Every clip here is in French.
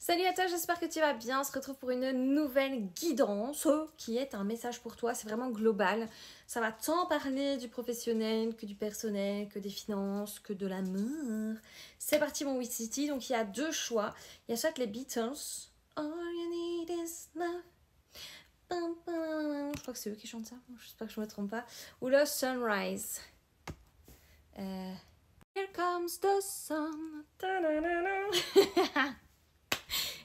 Salut à toi, j'espère que tu vas bien. On se retrouve pour une nouvelle guidance qui est un message pour toi. C'est vraiment global. Ça va tant parler du professionnel que du personnel, que des finances, que de l'amour. C'est parti mon We City. Donc il y a deux choix. Il y a soit les Beatles. All you need is love. Je crois que c'est eux qui chantent ça. J'espère que je ne me trompe pas. Ou le Sunrise. Here comes the sun.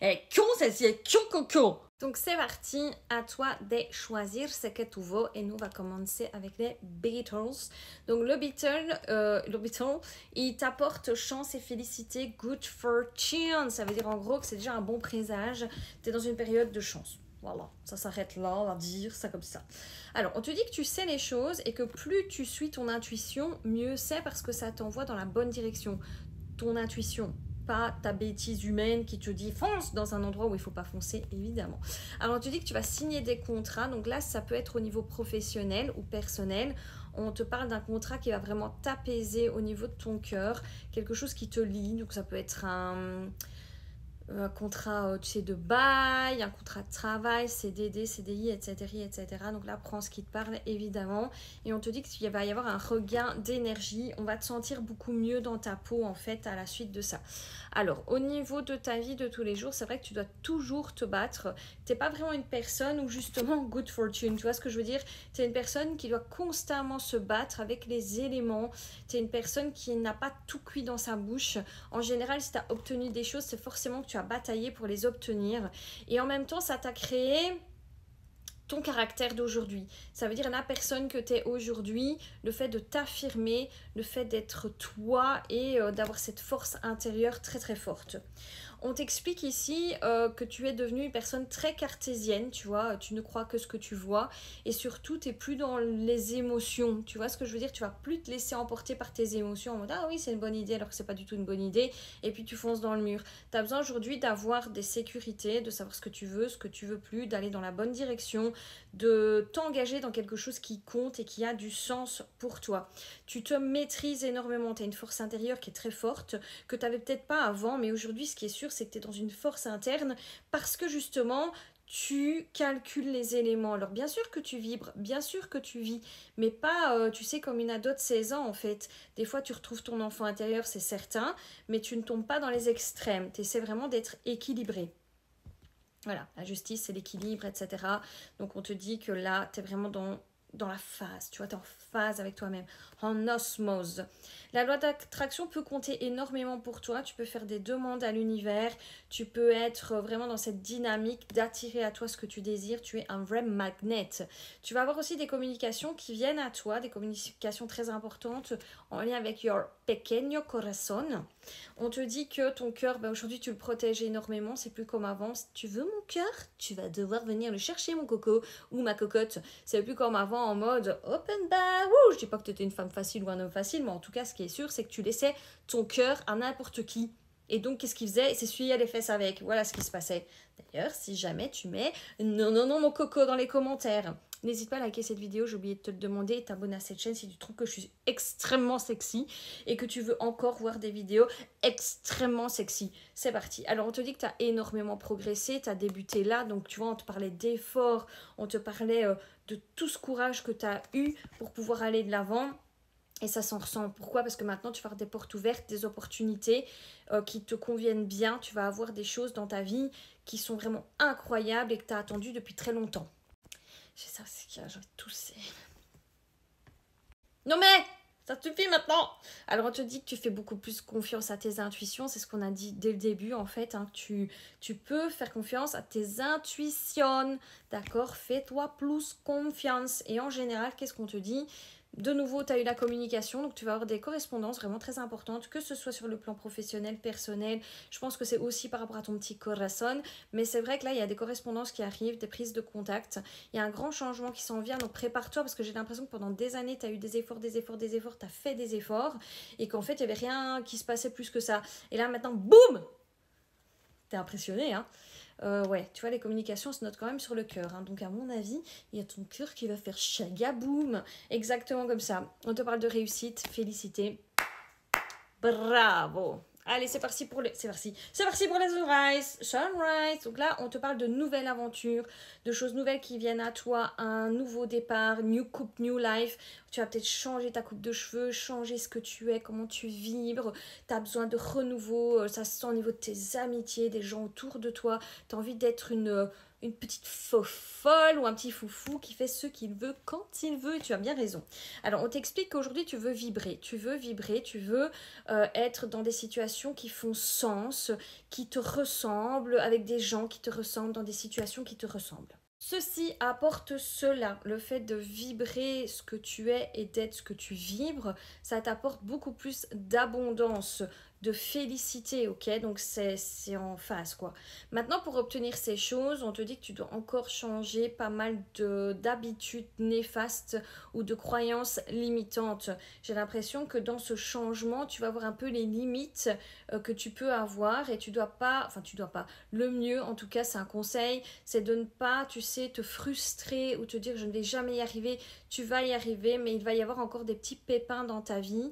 Elle est con celle-ci, elle est con. Donc c'est parti, à toi de choisir ce que tu veux et nous on va commencer avec les Beatles. Donc le Beatle, il t'apporte chance et félicité, good fortune. Ça veut dire en gros que c'est déjà un bon présage, tu es dans une période de chance. Voilà, ça s'arrête là, on va dire ça comme ça. Alors, on te dit que tu sais les choses et que plus tu suis ton intuition, mieux c'est parce que ça t'envoie dans la bonne direction. Ton intuition, pas ta bêtise humaine qui te dit fonce dans un endroit où il ne faut pas foncer, évidemment. Alors, on te dit que tu vas signer des contrats. Donc là, ça peut être au niveau professionnel ou personnel. On te parle d'un contrat qui va vraiment t'apaiser au niveau de ton cœur. Quelque chose qui te lie. Donc, ça peut être un contrat tu sais, de bail, un contrat de travail, CDD, CDI, etc., etc. Donc là, prends ce qui te parle, évidemment. Et on te dit qu'il va y avoir un regain d'énergie. On va te sentir beaucoup mieux dans ta peau, en fait, à la suite de ça. Alors, au niveau de ta vie de tous les jours, c'est vrai que tu dois toujours te battre. Tu n'es pas vraiment une personne où, justement, good fortune. Tu vois ce que je veux dire? Tu es une personne qui doit constamment se battre avec les éléments. Tu es une personne qui n'a pas tout cuit dans sa bouche. En général, si tu as obtenu des choses, c'est forcément que tu as bataillé pour les obtenir. Et en même temps, ça t'a créé ton caractère d'aujourd'hui. Ça veut dire la personne que tu es aujourd'hui, le fait de t'affirmer, le fait d'être toi et d'avoir cette force intérieure très très forte. On t'explique ici que tu es devenue une personne très cartésienne, tu vois, tu ne crois que ce que tu vois et surtout tu n'es plus dans les émotions, tu vois ce que je veux dire, tu vas plus te laisser emporter par tes émotions en mode ah oui c'est une bonne idée alors que c'est pas du tout une bonne idée et puis tu fonces dans le mur. Tu as besoin aujourd'hui d'avoir des sécurités, de savoir ce que tu veux plus, d'aller dans la bonne direction, de t'engager dans quelque chose qui compte et qui a du sens pour toi. Tu te maîtrises énormément, tu as une force intérieure qui est très forte, que tu n'avais peut-être pas avant, mais aujourd'hui ce qui est sûr c'est que tu es dans une force interne parce que justement tu calcules les éléments. Alors bien sûr que tu vibres, bien sûr que tu vis, mais pas, tu sais, comme une ado de 16 ans en fait. Des fois tu retrouves ton enfant intérieur, c'est certain, mais tu ne tombes pas dans les extrêmes. Tu essaies vraiment d'être équilibré. Voilà, la justice, c'est l'équilibre, etc. Donc on te dit que là, tu es vraiment dans la phase, tu vois, tu es en phase avec toi-même, en osmose. La loi d'attraction peut compter énormément pour toi, tu peux faire des demandes à l'univers, tu peux être vraiment dans cette dynamique d'attirer à toi ce que tu désires, tu es un vrai magnet. Tu vas avoir aussi des communications qui viennent à toi, des communications très importantes en lien avec your pequeño corazón. On te dit que ton cœur, aujourd'hui tu le protèges énormément, c'est plus comme avant. Si tu veux mon cœur, tu vas devoir venir le chercher mon coco ou ma cocotte. C'est plus comme avant en mode open bar. Je dis pas que tu étais une femme facile ou un homme facile, mais en tout cas ce qui est sûr c'est que tu laissais ton cœur à n'importe qui. Et donc qu'est-ce qu'il faisait? Il s'essuyait les fesses avec. Voilà ce qui se passait. D'ailleurs, si jamais tu mets non mon coco dans les commentaires, n'hésite pas à liker cette vidéo, j'ai oublié de te le demander, et t'abonner à cette chaîne si tu trouves que je suis extrêmement sexy et que tu veux encore voir des vidéos extrêmement sexy. C'est parti. Alors on te dit que tu as énormément progressé, tu as débuté là, donc tu vois, on te parlait d'efforts, on te parlait de tout ce courage que tu as eu pour pouvoir aller de l'avant. Et ça s'en ressent. Pourquoi? Parce que maintenant, tu vas avoir des portes ouvertes, des opportunités qui te conviennent bien. Tu vas avoir des choses dans ta vie qui sont vraiment incroyables et que tu as attendu depuis très longtemps. J'ai ça, c'est que j'ai envie de tousser. Non mais ça suffit maintenant. Alors on te dit que tu fais beaucoup plus confiance à tes intuitions. C'est ce qu'on a dit dès le début en fait. Hein, tu peux faire confiance à tes intuitions. D'accord? Fais-toi plus confiance. Et en général, qu'est-ce qu'on te dit? De nouveau, tu as eu la communication, donc tu vas avoir des correspondances vraiment très importantes, que ce soit sur le plan professionnel, personnel. Je pense que c'est aussi par rapport à ton petit corazon, mais c'est vrai que là, il y a des correspondances qui arrivent, des prises de contact. Il y a un grand changement qui s'en vient, donc prépare-toi parce que j'ai l'impression que pendant des années, tu as eu des efforts, tu as fait des efforts et qu'en fait, il n'y avait rien qui se passait plus que ça. Et là, maintenant, boum! T'es impressionné, hein? Ouais, tu vois, les communications se notent quand même sur le cœur. Hein. Donc, à mon avis, il y a ton cœur qui va faire chagaboum. Exactement comme ça. On te parle de réussite, félicité. Bravo! Allez, c'est parti pour les... C'est parti pour les sunrise. Donc là, on te parle de nouvelles aventures, de choses nouvelles qui viennent à toi, un nouveau départ, new coupe, new life. Tu vas peut-être changer ta coupe de cheveux, changer ce que tu es, comment tu vibres. Tu as besoin de renouveau, ça se sent au niveau de tes amitiés, des gens autour de toi. Tu as envie d'être une petite folle ou un petit foufou qui fait ce qu'il veut quand il veut. Tu as bien raison. Alors, on t'explique qu'aujourd'hui, tu veux vibrer. Tu veux être dans des situations qui font sens, qui te ressemblent, avec des gens qui te ressemblent, dans des situations qui te ressemblent. Ceci apporte cela, le fait de vibrer ce que tu es et d'être ce que tu vibres, ça t'apporte beaucoup plus d'abondance, de félicité, ok? Donc c'est en phase, quoi. Maintenant, pour obtenir ces choses, on te dit que tu dois encore changer pas mal d'habitudes néfastes ou de croyances limitantes. J'ai l'impression que dans ce changement, tu vas voir un peu les limites que tu peux avoir et tu dois pas, le mieux en tout cas, c'est un conseil, c'est de ne pas, tu sais, te frustrer ou te dire je ne vais jamais y arriver. Tu vas y arriver, mais il va y avoir encore des petits pépins dans ta vie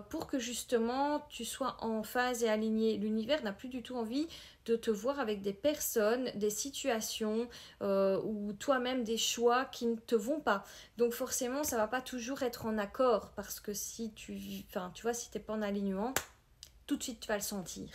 pour que justement tu sois en phase et aligné. L'univers n'a plus du tout envie de te voir avec des personnes, des situations ou toi-même des choix qui ne te vont pas. Donc forcément, ça va pas toujours être en accord parce que si tu vois, si t'es pas en alignement, tout de suite tu vas le sentir.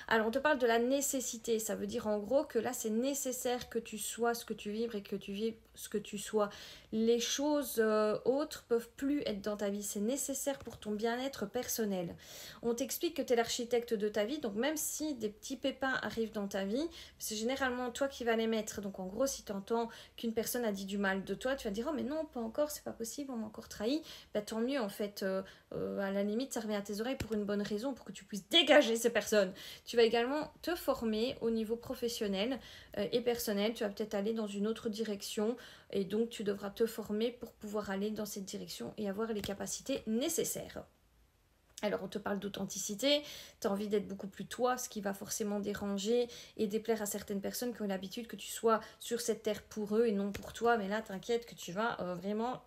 Alors on te parle de la nécessité, ça veut dire en gros que là c'est nécessaire que tu sois ce que tu vibres et que tu vives ce que tu sois. Les choses autres peuvent plus être dans ta vie, c'est nécessaire pour ton bien-être personnel. On t'explique que tu es l'architecte de ta vie, donc même si des petits pépins arrivent dans ta vie, c'est généralement toi qui vas les mettre. Donc en gros, si tu entends qu'une personne a dit du mal de toi, tu vas dire oh mais non, pas encore, c'est pas possible, on m'a encore trahi. Bah, tant mieux en fait, à la limite ça revient à tes oreilles pour une bonne raison, pour que tu puisses dégager ces personnes. Tu vas également te former au niveau professionnel et personnel. Tu vas peut-être aller dans une autre direction et donc tu devras te former pour pouvoir aller dans cette direction et avoir les capacités nécessaires. Alors on te parle d'authenticité, tu as envie d'être beaucoup plus toi, ce qui va forcément déranger et déplaire à certaines personnes qui ont l'habitude que tu sois sur cette terre pour eux et non pour toi. Mais là, t'inquiète que tu vas vraiment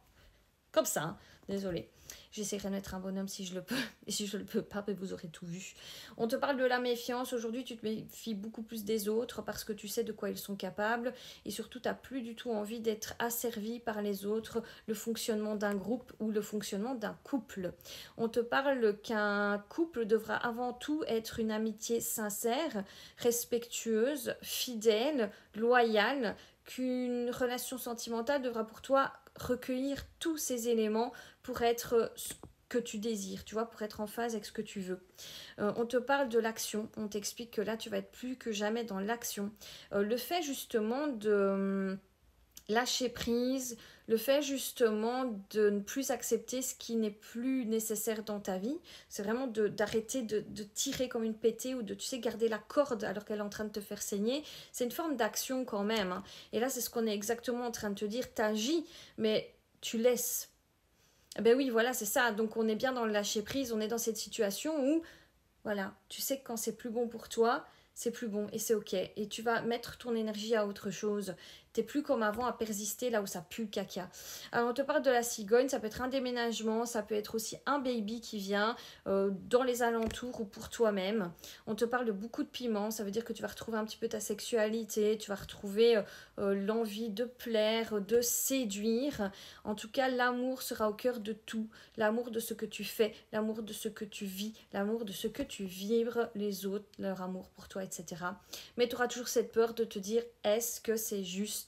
comme ça, hein. Désolée. J'essaierai d'être un bonhomme si je le peux. Et si je ne le peux pas, vous aurez tout vu. On te parle de la méfiance. Aujourd'hui, tu te méfies beaucoup plus des autres parce que tu sais de quoi ils sont capables. Et surtout, tu n'as plus du tout envie d'être asservi par les autres, le fonctionnement d'un groupe ou le fonctionnement d'un couple. On te parle qu'un couple devra avant tout être une amitié sincère, respectueuse, fidèle, loyale, qu'une relation sentimentale devra pour toi recueillir tous ces éléments pour être ce que tu désires, tu vois, pour être en phase avec ce que tu veux. On te parle de l'action, on t'explique que là tu vas être plus que jamais dans l'action. Le fait justement de lâcher prise, le fait justement de ne plus accepter ce qui n'est plus nécessaire dans ta vie, c'est vraiment d'arrêter de tirer comme une pétée ou de, tu sais, garder la corde alors qu'elle est en train de te faire saigner. C'est une forme d'action quand même, hein. Et là, c'est ce qu'on est exactement en train de te dire. T'agis, mais tu laisses. Ben oui, voilà, c'est ça. Donc on est bien dans le lâcher prise, on est dans cette situation où, voilà, tu sais que quand c'est plus bon pour toi, c'est plus bon et c'est ok. Et tu vas mettre ton énergie à autre chose. T'es plus comme avant à persister là où ça pue le caca. Alors on te parle de la cigogne, ça peut être un déménagement, ça peut être aussi un baby qui vient dans les alentours ou pour toi-même. On te parle de beaucoup de piment, ça veut dire que tu vas retrouver un petit peu ta sexualité, tu vas retrouver l'envie de plaire, de séduire. En tout cas, l'amour sera au cœur de tout. L'amour de ce que tu fais, l'amour de ce que tu vis, l'amour de ce que tu vibres, les autres, leur amour pour toi, etc. Mais tu auras toujours cette peur de te dire, est-ce que c'est juste ?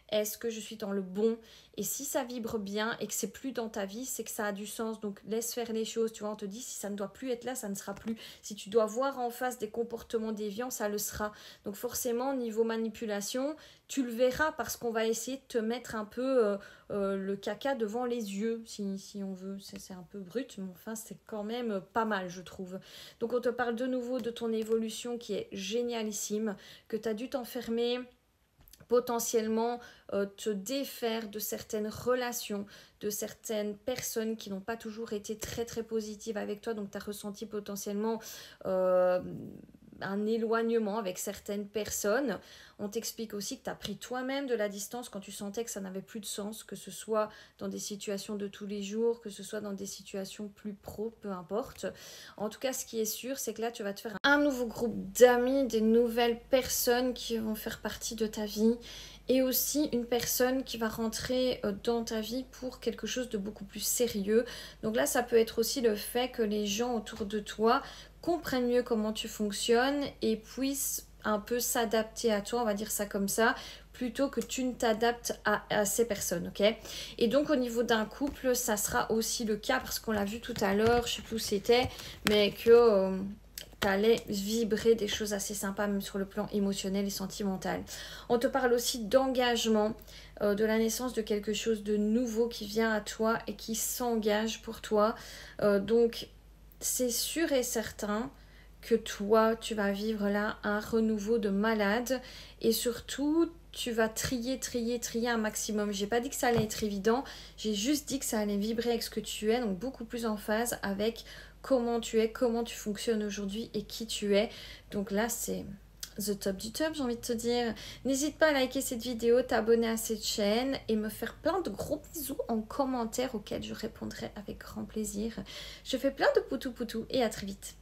Est-ce que je suis dans le bon? Et si ça vibre bien et que c'est plus dans ta vie, c'est que ça a du sens. Donc laisse faire les choses. Tu vois, on te dit si ça ne doit plus être là, ça ne sera plus. Si tu dois voir en face des comportements déviants, ça le sera. Donc forcément, niveau manipulation, tu le verras parce qu'on va essayer de te mettre un peu le caca devant les yeux, si on veut. C'est un peu brut, mais enfin, c'est quand même pas mal, je trouve. Donc on te parle de nouveau de ton évolution qui est génialissime, que tu as dû t'enfermer, potentiellement te défaire de certaines relations, de certaines personnes qui n'ont pas toujours été très très positives avec toi, donc tu as ressenti potentiellement un éloignement avec certaines personnes. On t'explique aussi que tu as pris toi-même de la distance quand tu sentais que ça n'avait plus de sens, que ce soit dans des situations de tous les jours, que ce soit dans des situations plus pro, peu importe. En tout cas, ce qui est sûr, c'est que là, tu vas te faire un nouveau groupe d'amis, des nouvelles personnes qui vont faire partie de ta vie et aussi une personne qui va rentrer dans ta vie pour quelque chose de beaucoup plus sérieux. Donc là, ça peut être aussi le fait que les gens autour de toi comprennent mieux comment tu fonctionnes et puissent un peu s'adapter à toi, on va dire ça comme ça, plutôt que tu ne t'adaptes à ces personnes, ok? Et donc au niveau d'un couple, ça sera aussi le cas parce qu'on l'a vu tout à l'heure, je sais plus où c'était, mais que tu allais vibrer des choses assez sympas, même sur le plan émotionnel et sentimental. On te parle aussi d'engagement, de la naissance de quelque chose de nouveau qui vient à toi et qui s'engage pour toi. Donc c'est sûr et certain que toi, tu vas vivre là un renouveau de malade et surtout, tu vas trier un maximum. J'ai pas dit que ça allait être évident, j'ai juste dit que ça allait vibrer avec ce que tu es, donc beaucoup plus en phase avec comment tu es, comment tu fonctionnes aujourd'hui et qui tu es. Donc là, c'est the top du top, j'ai envie de te dire. N'hésite pas à liker cette vidéo, t'abonner à cette chaîne et me faire plein de gros bisous en commentaire auxquels je répondrai avec grand plaisir. Je fais plein de poutou poutou et à très vite.